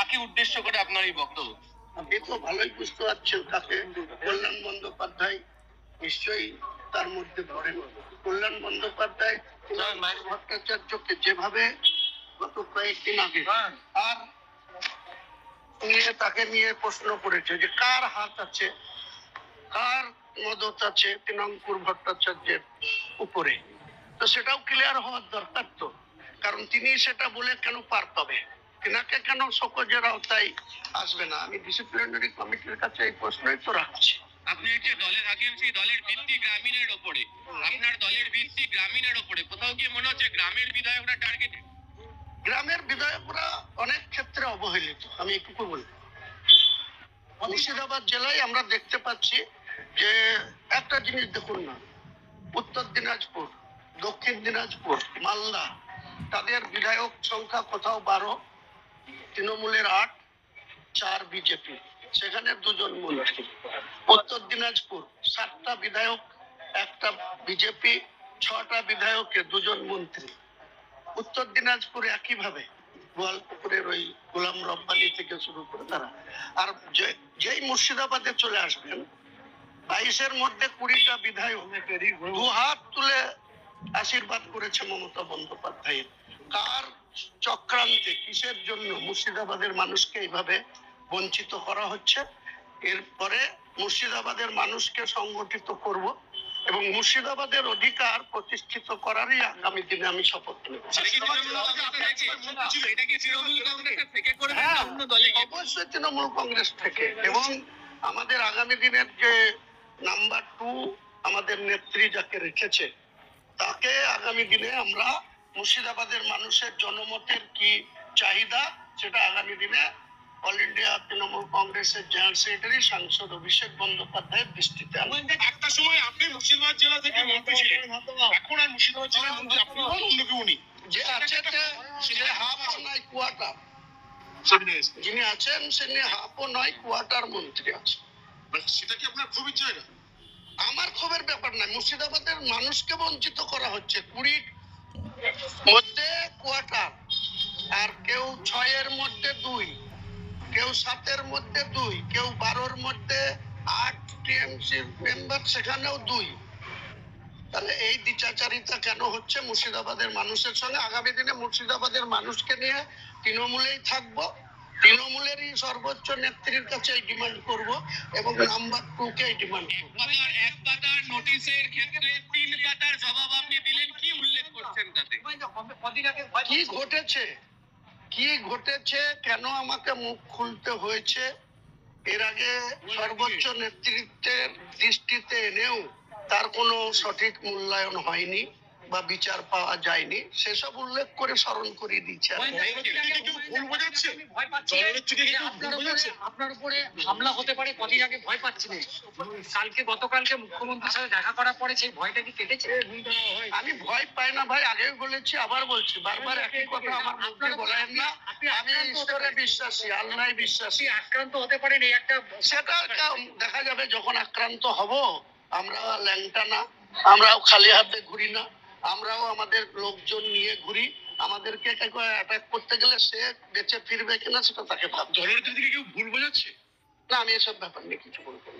কাকে উদ্দেশ্য করে আপনার এই বক্তব্য? আপনি তো ভালোই বুঝতে পারছেন কাকে। কল্যাণ বন্দ্যোপাধ্যায় নিশ্চয়ই তার মধ্যে পড়েন। কল্যাণ বন্দ্যোপাধ্যায় ভট্টাচার্যকে যেভাবে গত কয়েকদিন আগে আর তাকে নিয়ে প্রশ্ন করেছে যে কার হাত আছে, কার মদত আছে তৃণাঙ্কুর ভট্টাচার্যের উপরে, তো সেটাও ক্লিয়ার হওয়ার দরকার। তো কারণ তিনি সেটা বলে কেন পার পাবে, তিনাকে কেন শোকজের আওতায় আসবে না? আমি ডিসিপ্লিনারি কমিটির কাছে এই প্রশ্নই তো রাখছি। আপনি যে দলে থাকেন সেই দলের ভিত্তি গ্রামীণের ওপরে, আপনার দলের ভিত্তি গ্রামীণের ওপরে, কোথাও গিয়ে মনে হচ্ছে গ্রামের বিধায়করা টার্গেটেড? গ্রামের বিধায়করা অনেক ক্ষেত্রে অবহেলিত। আমি একটু বলবো, মুর্শিদাবাদ জেলায় আমরা দেখতে পাচ্ছি যে একটা জিনিস দেখুন না, উত্তর দিনাজপুর, দক্ষিণ দিনাজপুর, মালদা, তাদের বিধায়ক সংখ্যা কোথাও 12, তৃণমূলের 8, 4 বিজেপি, সেখানে 2 জন মন্ত্রী। উত্তর দিনাজপুর 7টা বিধায়ক, 1টা বিজেপি, 6টা বিধায়কে 2 জন মন্ত্রী। উত্তর দিনাজপুরে একইভাবে গোয়ালপুকুরের ওই গোলাম রব্বানি থেকে শুরু করে তারা। আর যেই মুর্শিদাবাদে চলে আসবেন, 22-এর মধ্যে 20টা বিধায়ক 2 হাত তুলে আশীর্বাদ করেছে মমতা বন্দ্যোপাধ্যায়ের। কার চক্রান্তে, কিসের জন্য মুর্শিদাবাদের মানুষকে এইভাবে বঞ্চিত করা হচ্ছে? এরপরে মুর্শিদাবাদের মানুষকে সংগঠিত করব এবং মুর্শিদাবাদের অধিকার প্রতিষ্ঠিত করারই আগামী দিনে আমি শপথ নেব। অবশ্যই তৃণমূল কংগ্রেস থেকে। এবং আমাদের আগামী দিনের যে নাম্বার 2 আমাদের নেত্রী যাকে রেখেছে, তাকে আগামী দিনে আমরা মুর্শিদাবাদের মানুষের জনমতের কি চাহিদা সেটা আগামী দিনে অল ইন্ডিয়া তৃণমূল কংগ্রেসের জেনারেল সেক্রেটারি সাংসদ অভিষেক বন্দ্যোপাধ্যায়ের দৃষ্টিতে আনবেন। একটা সময় আপনি মুর্শিদাবাদ জেলা থেকে মন্ত্রী ছিলেন, এখন আর মুর্শিদাবাদ জেলার মন্ত্রী আপনি নন, অন্য কেউ নেই। যে আছে সে হাফ নয় কোয়ার্টার, যিনি আছেন তিনি হাফও নয় কোয়ার্টার মন্ত্রী আছে। সেটা কি আপনার ক্ষোভের জায়গা? আমার ক্ষোভের ব্যাপার নয়, মুর্শিদাবাদের মানুষকে বঞ্চিত করা হচ্ছে। 20 মধ্যে কোয়ার্টার, আর কেউ 6-এর মধ্যে 2, কেউ 7-এর মধ্যে 2, কেউ 12-এর মধ্যে 8 টিএমসি মেম্বার, সেখানেও 2। তাহলে এই দ্বিচাচারিতা কেন হচ্ছে মুর্শিদাবাদের মানুষের সঙ্গে? আগামী দিনে মুর্শিদাবাদের মানুষকে নিয়ে তৃণমূলেই থাকবো, তৃণমূলেরই সর্বোচ্চ নেত্রীর কাছে ডিমান্ড করব এবং নাম্বার 2 কে ডিমান্ড করব। এক পাতার নোটিশের ক্ষেত্রে 3 পাতার জবাব আপনি দিলেন, কি উল্লেখ করছেন তাতে? কি ঘটেছে, কি ঘটেছে, কেন আমাকে মুখ খুলতে হয়েছে, এর আগে সর্বোচ্চ নেতৃত্বের দৃষ্টিতে এনেও তার কোনো সঠিক মূল্যায়ন হয়নি বা বিচার পাওয়া যায়নি, সেসব উল্লেখ করে স্মরণ করিয়ে দিচ্ছে। আপনার উপরে হামলা হতে পারে, কদিন আগে ভয় পাচ্ছিলেন, গতকালকে মুখ্যমন্ত্রীর সাথে দেখা করার পরে সেই ভয়টা কি কেটেছে? আমি ভয় পাই না ভাই, আগেও বলেছি, আবার বলছি, বারবার একই কথা আমার মুখে বলেন না। আমি ঈশ্বরে বিশ্বাসী, আল্লাহয় বিশ্বাসী। আক্রান্ত হতে পারেন এই একটা, সেটা দেখা যাবে যখন আক্রান্ত হব। আমরা ল্যাংটা না, আমরাও খালি হাতে ঘুরি না, আমরাও আমাদের লোকজন নিয়ে ঘুরি। আমাদেরকে অ্যাটাক করতে গেলে সে বেঁচে ফিরবে কিনা সেটা তাকে ভাবতে হবে। দলের দিকে কেউ ভুল বোঝাচ্ছে না, আমি এসব ব্যাপার নিয়ে কিছু বলবো না।